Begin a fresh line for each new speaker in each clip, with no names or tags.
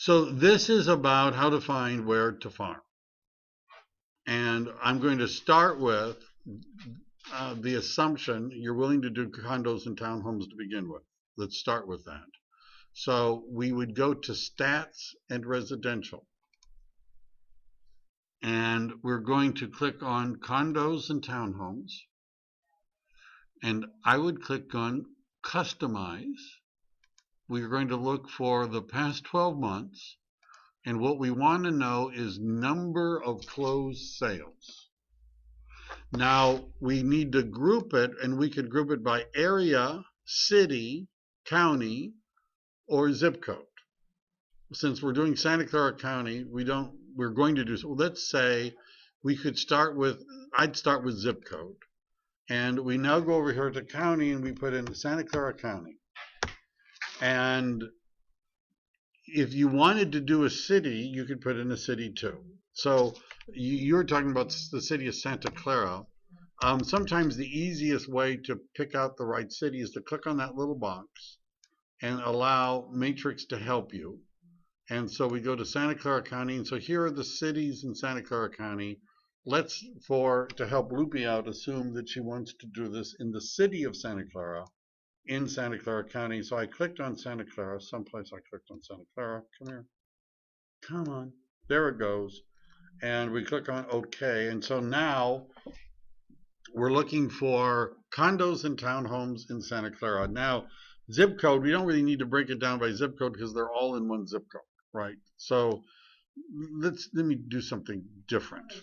So this is about how to find where to farm. And I'm going to start with the assumption you're willing to do condos and townhomes to begin with. Let's start with that. So we would go to stats and residential. And we're going to click on condos and townhomes. And I would click on customize. We're going to look for the past 12 months. And what we want to know is number of closed sales. Now we need to group it, and we could group it by area, city, county, or zip code. Since we're doing Santa Clara County, we're going to do, so let's say we could start with, I'd start with zip code. And we now go over here to county and we put in Santa Clara County. And if you wanted to do a city, you could put in a city too. So you're talking about the city of Santa Clara. Sometimes the easiest way to pick out the right city is to click on that little box and allow Matrix to help you. And so we go to Santa Clara County, and so here are the cities in Santa Clara County. Let's, to help Loopy out, assume that she wants to do this in the city of Santa Clara, in Santa Clara County. So I clicked on Santa Clara, someplace I clicked on Santa Clara. Come here. Come on. There it goes. And we click on OK. And so now we're looking for condos and townhomes in Santa Clara. Now, zip code, we don't really need to break it down by zip code because they're all in one zip code, right? So let me do something different.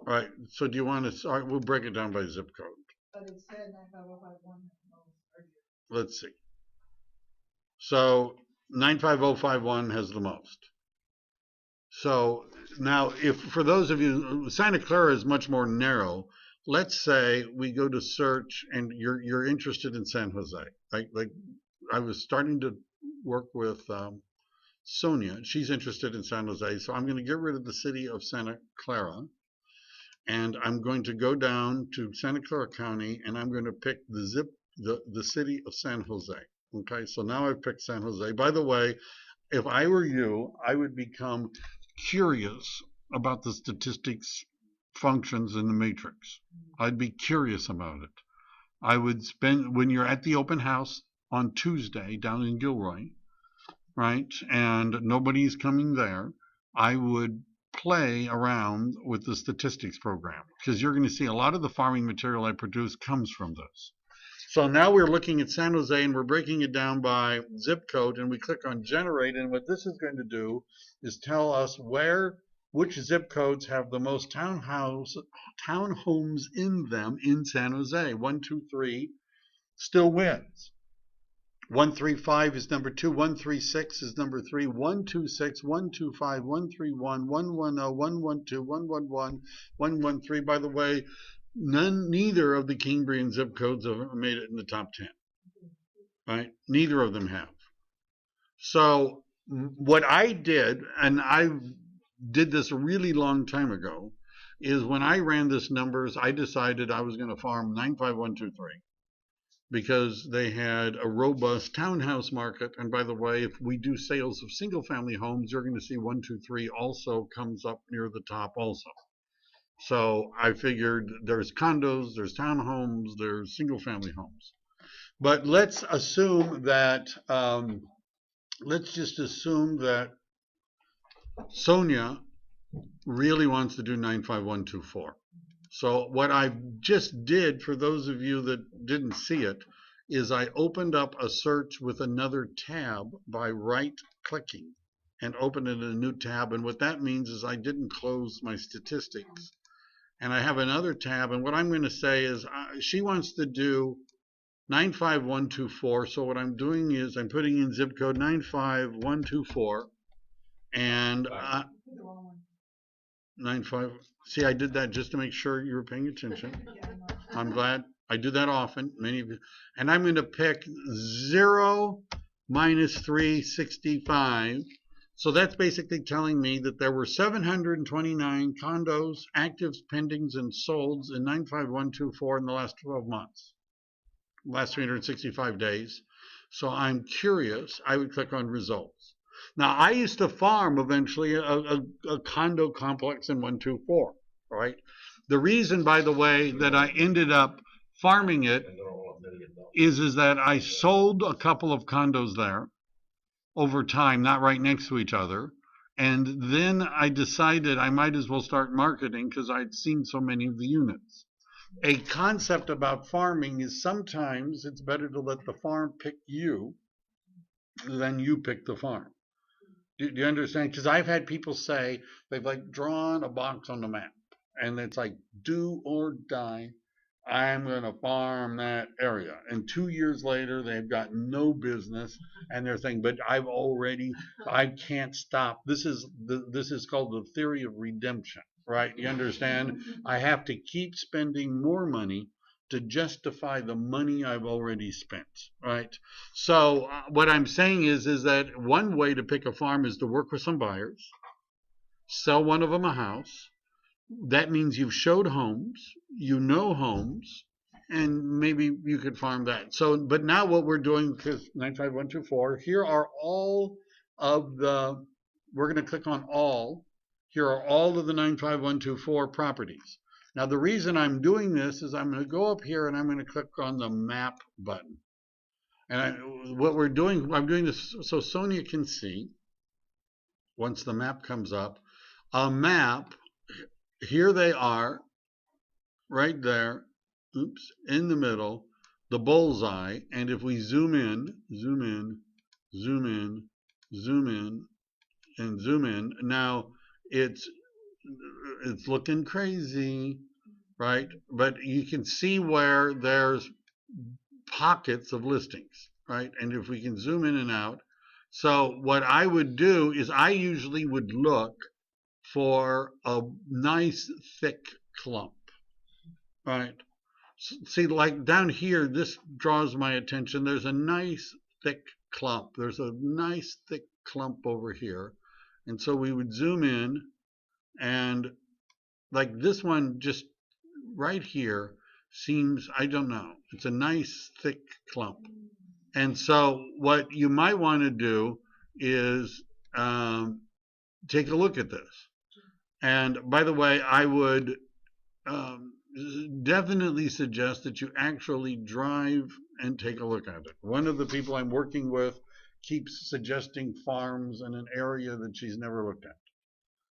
All right. So do you want to? All right, we'll break it down by zip code.
But it said 95051.
Let's see. So 95051 has the most. So now, if for those of you, Santa Clara is much more narrow. Let's say we go to search, and you're interested in San Jose. Like I was starting to work with Sonia. She's interested in San Jose, so I'm going to get rid of the city of Santa Clara, and I'm going to go down to Santa Clara County, and I'm going to pick the city of San Jose. Okay, so now I've picked San Jose. By the way, if I were you, I would become curious about the statistics functions in the matrix. I'd be curious about it. I would spend, when you're at the open house on Tuesday down in Gilroy, right, and nobody's coming there, I would play around with the statistics program, because you're going to see a lot of the farming material I produce comes from this. So now we're looking at San Jose, and we're breaking it down by zip code, and we click on generate, and what this is going to do is tell us which zip codes have the most townhomes in them in San Jose. 123 still wins. 135 is number 2, 136 is number 3, 126, 125, 131, 110, 112, 111, 113. By the way, neither of the Cambrian zip codes have made it in the top 10. Right? Neither of them have. So what I did, and I did this a really long time ago, is when I ran this numbers, I decided I was going to farm 95123 because they had a robust townhouse market. And by the way, if we do sales of single family homes, you're going to see 123 also comes up near the top also. So I figured there's condos, there's townhomes, there's single family homes. But let's assume that, let's just assume that Sonia really wants to do 95124. So what I just did, for those of you that didn't see it, is I opened up a search with another tab by right clicking and opened it in a new tab. And what that means is I didn't close my statistics. And I have another tab, and what I'm going to say is she wants to do 95124. So what I'm doing is I'm putting in zip code 95124, and 95. See, I did that just to make sure you were paying attention. I'm glad. I do that often. Many of you. And I'm going to pick 0 minus 365. So that's basically telling me that there were 729 condos, actives, pendings, and solds in 95124 in the last 12 months, last 365 days. So I'm curious. I would click on results. Now, I used to farm eventually a condo complex in 124, right? The reason, by the way, that I ended up farming it is that I sold a couple of condos there over time, not right next to each other. And then I decided I might as well start marketing because I'd seen so many of the units. A concept about farming is sometimes it's better to let the farm pick you than you pick the farm. Do you understand? Because I've had people say they've like drawn a box on the map and it's like do or die. I'm going to farm that area. And 2 years later, they've got no business and they're saying, but I can't stop. This is called the theory of redemption, right? You understand? I have to keep spending more money to justify the money I've already spent, right? So what I'm saying is that one way to pick a farm is to work with some buyers, sell one of them a house. That means you've showed homes, you know homes, and maybe you could farm that. So, but now what we're doing, because 95124, here are all of the, we're going to click on all. Here are all of the 95124 properties. Now, the reason I'm doing this is I'm going to go up here and I'm going to click on the map button. And what we're doing, I'm doing this so Sonia can see, once the map comes up, a map. Here they are, right there, oops, in the middle, the bullseye. And if we zoom in, zoom in, zoom in, zoom in, and zoom in, now it's looking crazy, right? But you can see where there's pockets of listings, right? And if we can zoom in and out. So what I would do is I usually would look for a nice thick clump, right? See, like down here, this draws my attention. There's a nice thick clump. There's a nice thick clump over here. And so we would zoom in and like this one just right here seems, I don't know, it's a nice thick clump. And so what you might want to do is take a look at this. And by the way, I would definitely suggest that you actually drive and take a look at it. One of the people I'm working with keeps suggesting farms in an area that she's never looked at,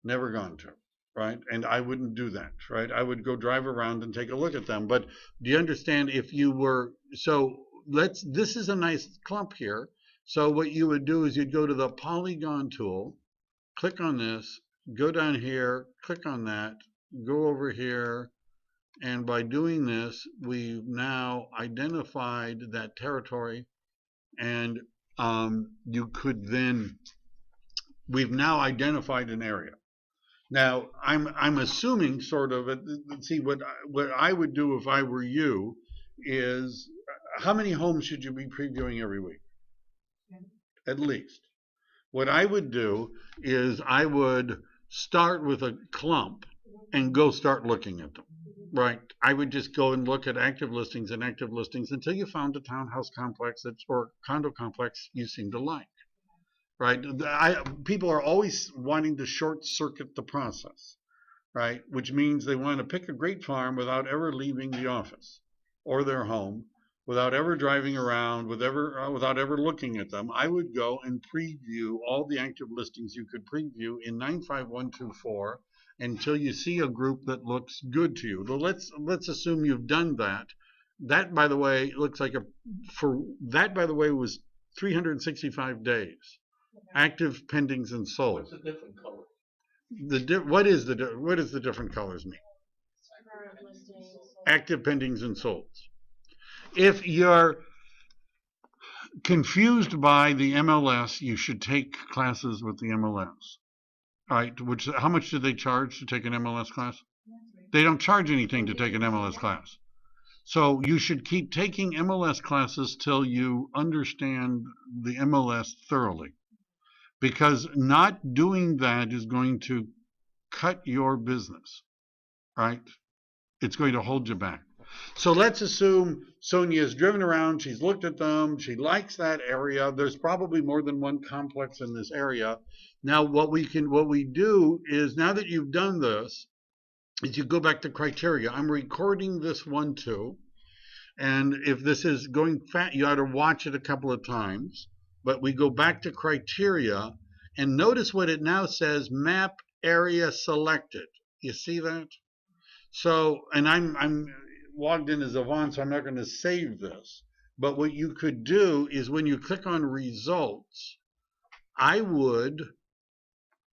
never gone to, right? And I wouldn't do that, right? I would go drive around and take a look at them. But do you understand if you were, so this is a nice clump here. So what you would do is you'd go to the polygon tool, click on this, go down here, click on that, go over here, and by doing this, we've now identified that territory, and you could then, we've now identified an area. Now, I'm assuming sort of, see, what I would do if I were you is, how many homes should you be previewing every week? At least. What I would do is I would start with a clump and go start looking at them, right? I would just go and look at active listings until you found a townhouse complex or condo complex you seem to like, right? People are always wanting to short circuit the process, right? Which means they want to pick a great farm without ever leaving the office or their home, without ever driving around, without ever looking at them. I would go and preview all the active listings you could preview in 95124 until you see a group that looks good to you. So let's assume you've done that. That, by the way, looks like by the way, was 365 days. Active, pendings, and sold.
What's the different color?
What is the different colors mean? Active, pendings, and solds. If you're confused by the MLS, you should take classes with the MLS. All right, how much do they charge to take an MLS class? They don't charge anything to take an MLS class. So you should keep taking MLS classes till you understand the MLS thoroughly. Because not doing that is going to cut your business, right? It's going to hold you back. So let's assume Sonia's driven around, she's looked at them, she likes that area. There's probably more than one complex in this area. Now what we do is, now that you've done this, is you go back to criteria. I'm recording this one too. And if this is going fast, you ought to watch it a couple of times. But we go back to criteria, and notice what it now says: map area selected. You see that? So, and I'm logged in as Avant, so I'm not going to save this. But what you could do is, when you click on results, I would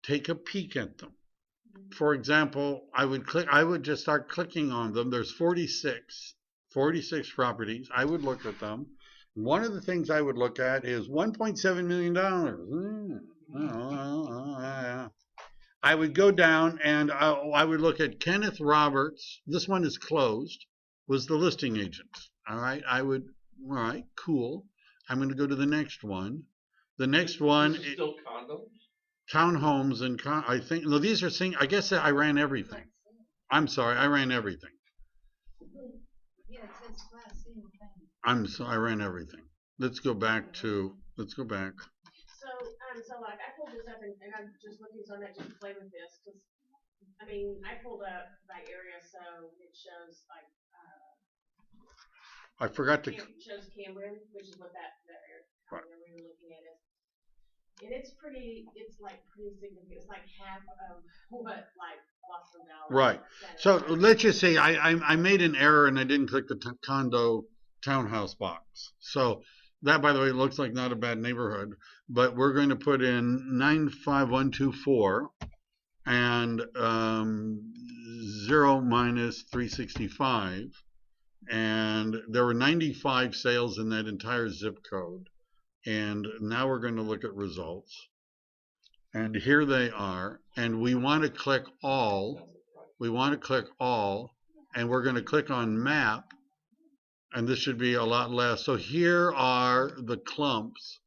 take a peek at them. For example, I would just start clicking on them. There's 46 properties. I would look at them. One of the things I would look at is $1.7 million. I would go down and I would look at Kenneth Roberts. This one is closed, was the listing agent. All right. All right, cool. I'm going to go to the next one. The next one
is still condos?
Townhomes and I think, no, these are I guess I ran everything. I'm sorry, I ran everything.
Yeah, it says class C and family.
I ran everything. Let's go back.
So like I pulled this up and I'm just looking, so I might just play with this because I mean I pulled up by area, so it shows like
I forgot to.
it shows Cameron, which is what that area
Right.
we were looking at it, and it's pretty significant. It's like half of what like Boston Valley.
Right. So let's just say I made an error and I didn't click the condo townhouse box. So that, by the way, looks like not a bad neighborhood, but we're going to put in 95124 and 0 minus 365. And there were 95 sales in that entire zip code. And now we're going to look at results. And here they are. And we want to click all. We want to click all. And we're going to click on map. And this should be a lot less. So here are the clumps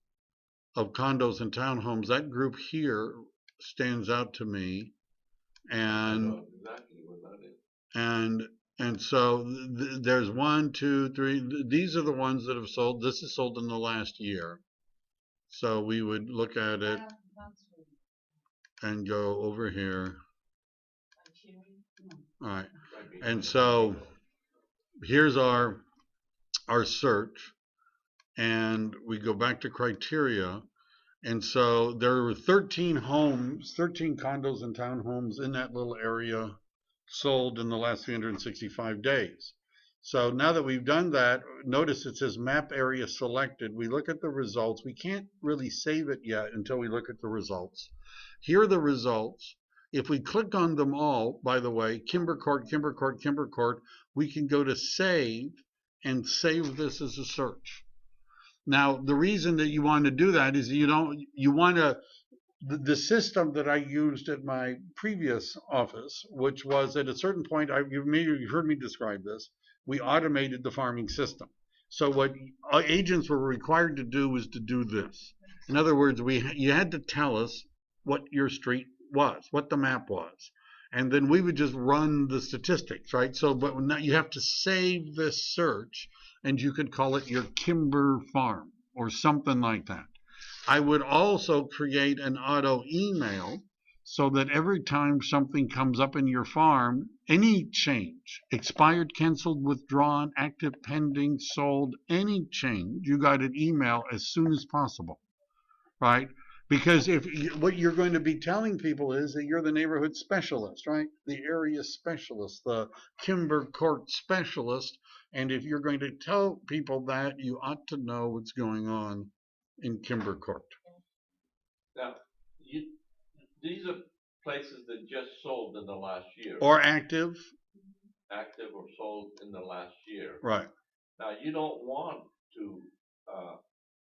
of condos and townhomes. That group here stands out to me. And
Exactly what that is.
and so there's 1, 2, 3. These are the ones that have sold. This is sold in the last year. So we would look at it and go over here. All right. And so here's our search, and we go back to criteria. And so there were 13 condos and townhomes in that little area sold in the last 365 days. So now that we've done that, notice it says map area selected. We look at the results. We can't really save it yet until we look at the results. Here are the results. If we click on them all, by the way, Kimber Court, we can go to save and save this as a search. Now, the reason that you want to do that is the system that I used at my previous office, which was at a certain point, you've heard me describe this, we automated the farming system. So what agents were required to do was to do this. In other words, you had to tell us what your street was, what the map was. And then we would just run the statistics, right? So, but now you have to save this search, and you could call it your Kimber Farm or something like that. I would also create an auto email so that every time something comes up in your farm, any change, expired, canceled, withdrawn, active, pending, sold, any change, you got an email as soon as possible, right? Because what you're going to be telling people is that you're the neighborhood specialist, right? The area specialist, the Kimber Court specialist. And if you're going to tell people that, you ought to know what's going on in Kimber Court.
Now, these are places that just sold in the last year.
Or active.
Active or sold in the last year.
Right.
Now, you don't want to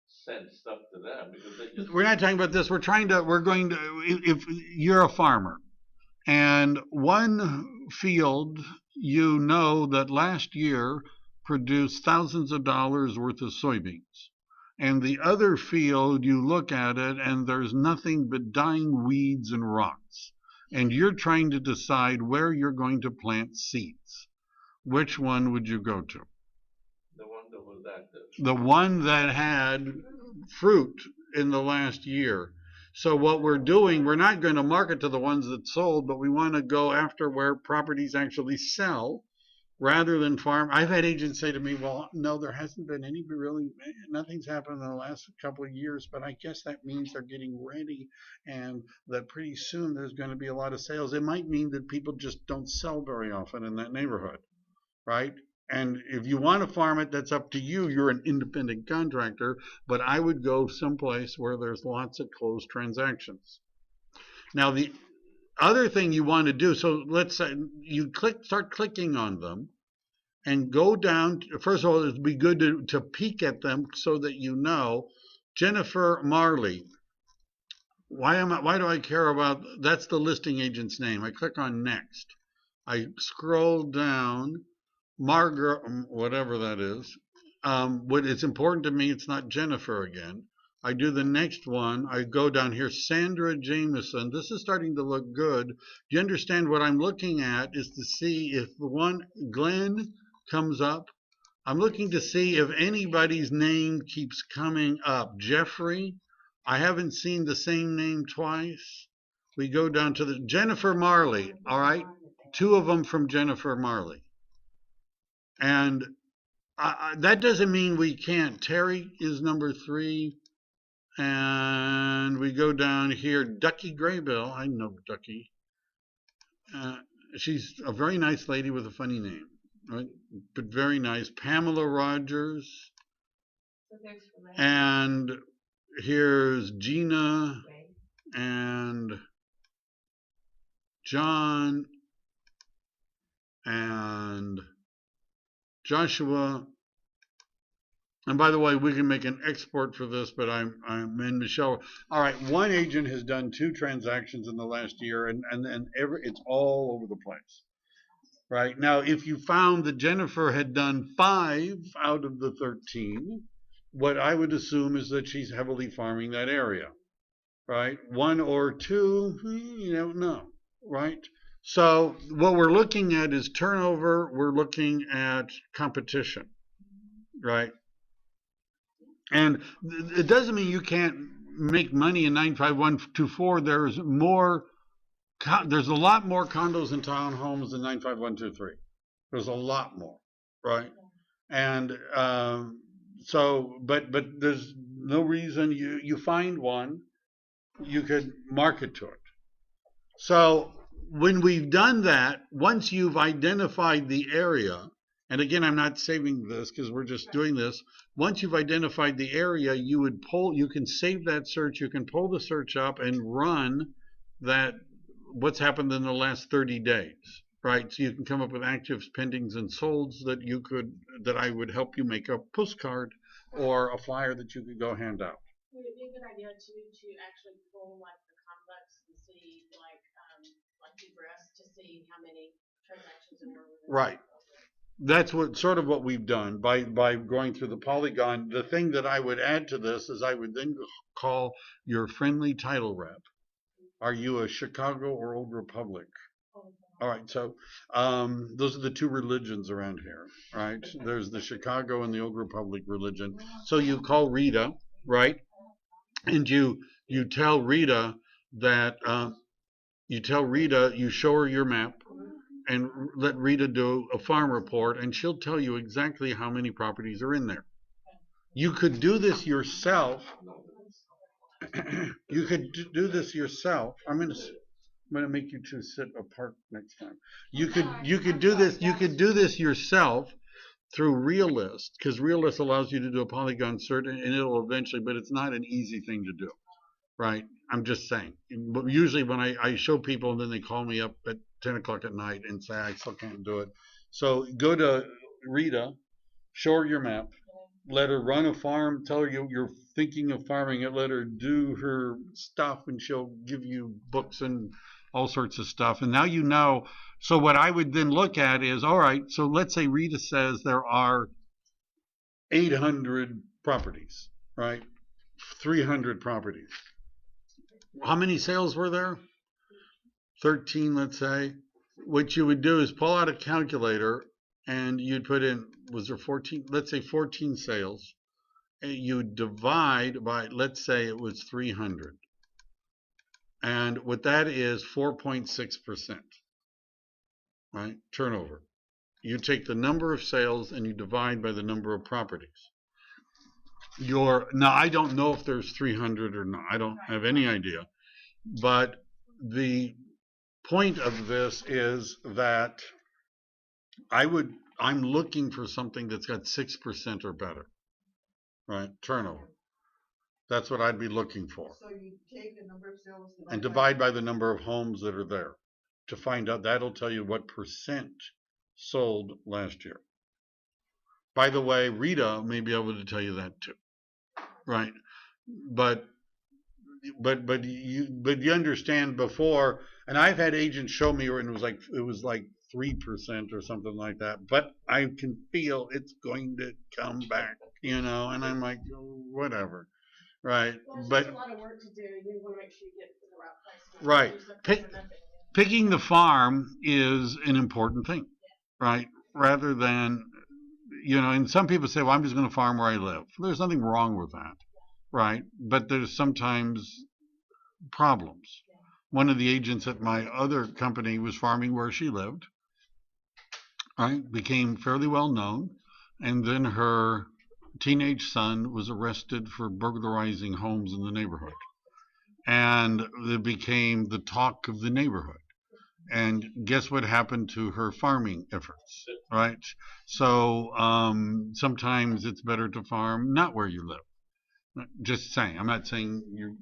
send stuff to them because they just...
We're not talking about this. We're going to, if you're a farmer and one field, you know that last year produced thousands of dollars worth of soybeans. And the other field, you look at it and there's nothing but dying weeds and rocks. And you're trying to decide where you're going to plant seeds. which one would you go to?
The one that was at
The one that had fruit in the last year. So what we're doing, we're not going to market to the ones that sold, but we want to go after where properties actually sell rather than farm. I've had agents say to me, well, no, there hasn't been any really, nothing's happened in the last couple of years, but I guess that means they're getting ready and that pretty soon there's going to be a lot of sales. It might mean that people just don't sell very often in that neighborhood, right? And if you want to farm it, that's up to you. You're an independent contractor, but I would go someplace where there's lots of closed transactions. Now, the other thing you want to do, so let's say you start clicking on them and go down. First of all, it'd be good to peek at them so that you know. Jennifer Marley. Why do I care about, that's the listing agent's name. I click on next. I scroll down. Margaret, whatever that is. What is important to me, it's not Jennifer again. I do the next one. I go down here, Sandra Jameson. This is starting to look good. You understand what I'm looking at is to see if the one, Glenn, comes up. I'm looking to see if anybody's name keeps coming up. Jeffrey, I haven't seen the same name twice. We go down to the Jennifer Marley. All right, 2 of them from Jennifer Marley. And that doesn't mean we can't. Terry is number 3. And we go down here. Ducky Graybill. I know Ducky. She's a very nice lady with a funny name, right? But very nice. Pamela Rogers. And here's Gina and John and Joshua. And by the way, we can make an export for this, but I'm in Michelle. All right, one agent has done 2 transactions in the last year, and it's all over the place. Right now, if you found that Jennifer had done 5 out of the 13, what I would assume is that she's heavily farming that area. Right, 1 or 2, you don't know. Right. So what we're looking at is turnover. We're looking at competition, right? And it doesn't mean you can't make money in 95124. There's a lot more condos and townhomes than 95123. There's a lot more, right? And but there's no reason you find one, you could market to it. So when we've done that, once you've identified the area, and again, I'm not saving this because we're just doing this. Once you've identified the area, you can save that search, you can pull the search up and run that, what's happened in the last 30 days, right? So you can come up with actives, pendings, and solds that I would help you make a postcard or a flyer that you could go hand out.
Would it be a good idea to actually pull like the complex and see like Egress to see how many transactions there were?
Right. That's what we've done by going through the Polygon. The thing that I would add to this is I would then call your friendly title rep. Are you a Chicago or Old Republic? All right, so those are the 2 religions around here, right? There's the Chicago and the Old Republic religion. So you call Rita, right? And you tell Rita that you show her your map and let Rita do a farm report, and she'll tell you exactly how many properties are in there. You could do this yourself. You could do this yourself. I'm gonna make you 2 sit apart next time. You could do this. You could do this yourself through Realist, because Realist allows you to do a polygon search, and it'll eventually. But it's not an easy thing to do, right? I'm just saying. But usually when I show people, and then they call me up at 10 o'clock at night and say I still can't do it. So go to Rita, show her your map, let her run a farm, tell her you're thinking of farming it, let her do her stuff, and she'll give you books and all sorts of stuff. And now you know. So what I would then look at is, all right, so let's say Rita says there are 800 properties, right? 300 properties. How many sales were there? 13, let's say. What you would do is pull out a calculator and you'd put in, was there 14, let's say 14 sales, and you divide by, let's say it was 300. And what that is 4.6%, right? Turnover. You take the number of sales and you divide by the number of properties. Now I don't know if there's 300 or not. I don't have any idea. But the point of this is that I'm looking for something that's got 6% or better, right? Turnover. That's what I'd be looking for.
So you take the number of sales
And divide by the number of homes that are there to find out. That'll tell you what percent sold last year. By the way, Rita may be able to tell you that too, right? But you understand before, and I've had agents show me where it was like 3% or something like that. But I can feel it's going to come back, and I'm like, oh, whatever. Right,
Well, it's
but
just a lot of work to do. You want to make sure you get the right price.
Right.
Use the price for nothing.
picking the farm is an important thing, right? Rather than, and some people say, well, I'm just going to farm where I live. There's nothing wrong with that, right? But there's sometimes problems. One of the agents at my other company was farming where she lived, right? Became fairly well known, and then her teenage son was arrested for burglarizing homes in the neighborhood, and it became the talk of the neighborhood. And guess what happened to her farming efforts, right? So sometimes it's better to farm not where you live. Just saying. I'm not saying you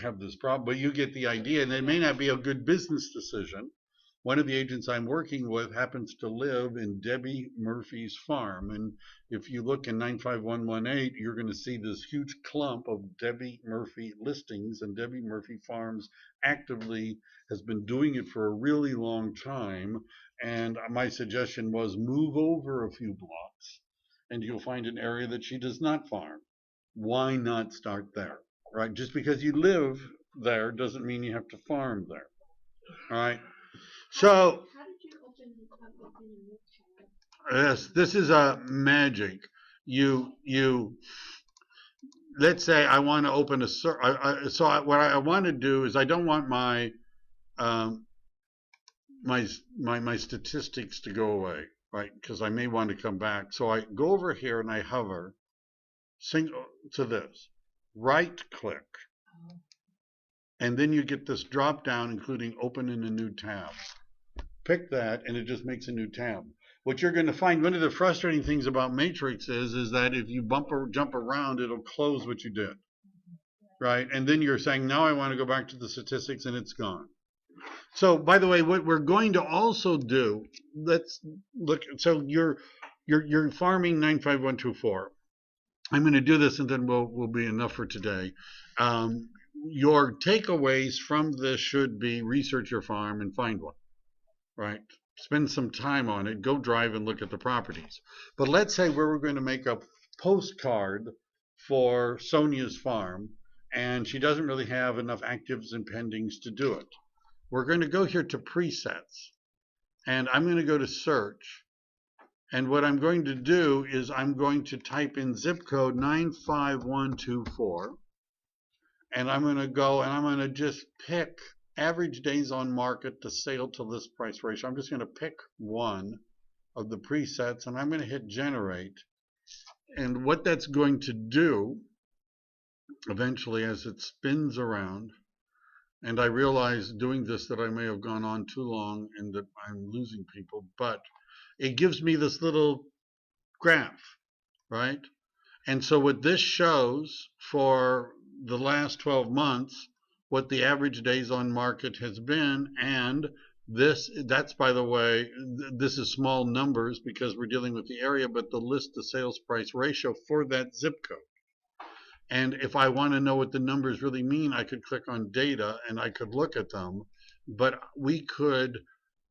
have this problem, but you get the idea. And it may not be a good business decision. One of the agents I'm working with happens to live in Debbie Murphy's farm. And if you look in 95118, you're going to see this huge clump of Debbie Murphy listings. And Debbie Murphy Farms actively has been doing it for a really long time. And my suggestion was move over a few blocks and you'll find an area that she does not farm. Why not start there, right? Just because you live there doesn't mean you have to farm there, all right? So,
How did you open the public in a channel?
yes, this is a magic. Let's say I want to open a what I want to do is I don't want my my statistics to go away, right? Because I may want to come back. So I go over here and I hover to this, right click, and then you get this drop down including open in a new tab. Pick that and it just makes a new tab. What you're going to find, one of the frustrating things about Matrix is that if you jump around, it'll close what you did, right? And then you're saying, now I want to go back to the statistics, and it's gone. So, by the way, what we're going to also do, let's look. So you're farming 95124. I'm going to do this, and then we'll be enough for today. Your takeaways from this should be research your farm and find one, right? Spend some time on it. Go drive and look at the properties. But let's say we're going to make a postcard for Sonia's farm, and she doesn't really have enough actives and pendings to do it. We're going to go here to presets, and I'm going to go to search. And what I'm going to do is I'm going to type in zip code 95124, and I'm going to go and I'm going to just pick average days on market to sale to list price ratio. I'm just going to pick one of the presets, and I'm going to hit generate. And what that's going to do eventually, as it spins around, and I realize doing this that I may have gone on too long and that I'm losing people, but it gives me this little graph, right? And so what this shows for the last 12 months, what the average days on market has been, and that's, by the way, this is small numbers because we're dealing with the area, but the list to sales price ratio for that zip code. And if I want to know what the numbers really mean, I could click on data and I could look at them. But we could,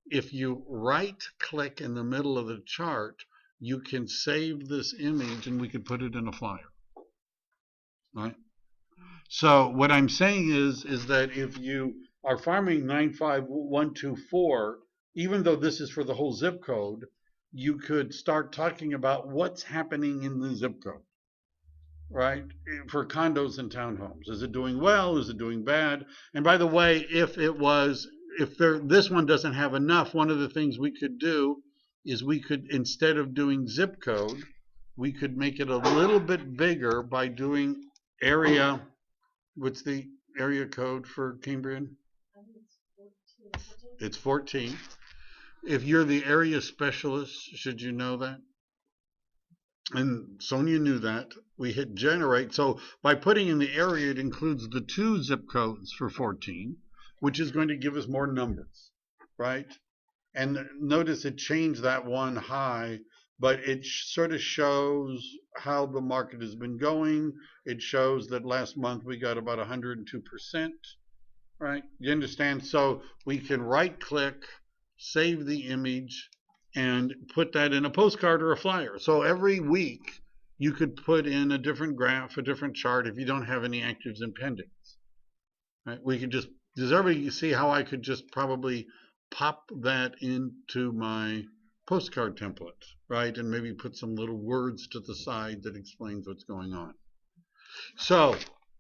if you right click in the middle of the chart, you can save this image and we could put it in a flyer, right? So what I'm saying is that if you are farming 95124, even though this is for the whole zip code, you could start talking about what's happening in the zip code, right? For condos and townhomes. Is it doing well? Is it doing bad? And by the way, this one doesn't have enough, one of the things we could do is we could, instead of doing zip code, we could make it a little bit bigger by doing area. What's the area code for Cambrian?
I think it's 14.
It's 14. If you're the area specialist, should you know that? And Sonia knew that. We hit generate. So by putting in the area, it includes the 2 zip codes for 14, which is going to give us more numbers, right? And notice it changed that one high, but it sort of shows how the market has been going. It shows that last month we got about 102%, right? You understand? So we can right click, save the image, and put that in a postcard or a flyer. So every week you could put in a different graph, a different chart if you don't have any actives and pendings. Right? We could just, does everybody see how I could just probably pop that into my postcard template, right? And maybe put some little words to the side that explains what's going on. So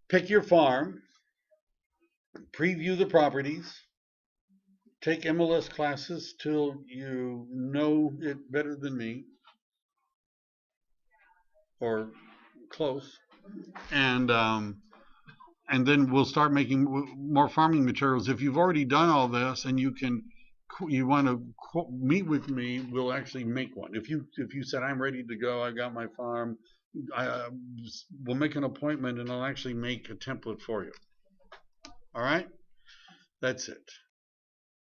pick your farm, preview the properties, take MLS classes till you know it better than me, or close, and then we'll start making more farming materials. If you've already done all this and you want to meet with me, we'll actually make one. If you said I'm ready to go, I got my farm, we'll make an appointment and I'll actually make a template for you. All right, that's it.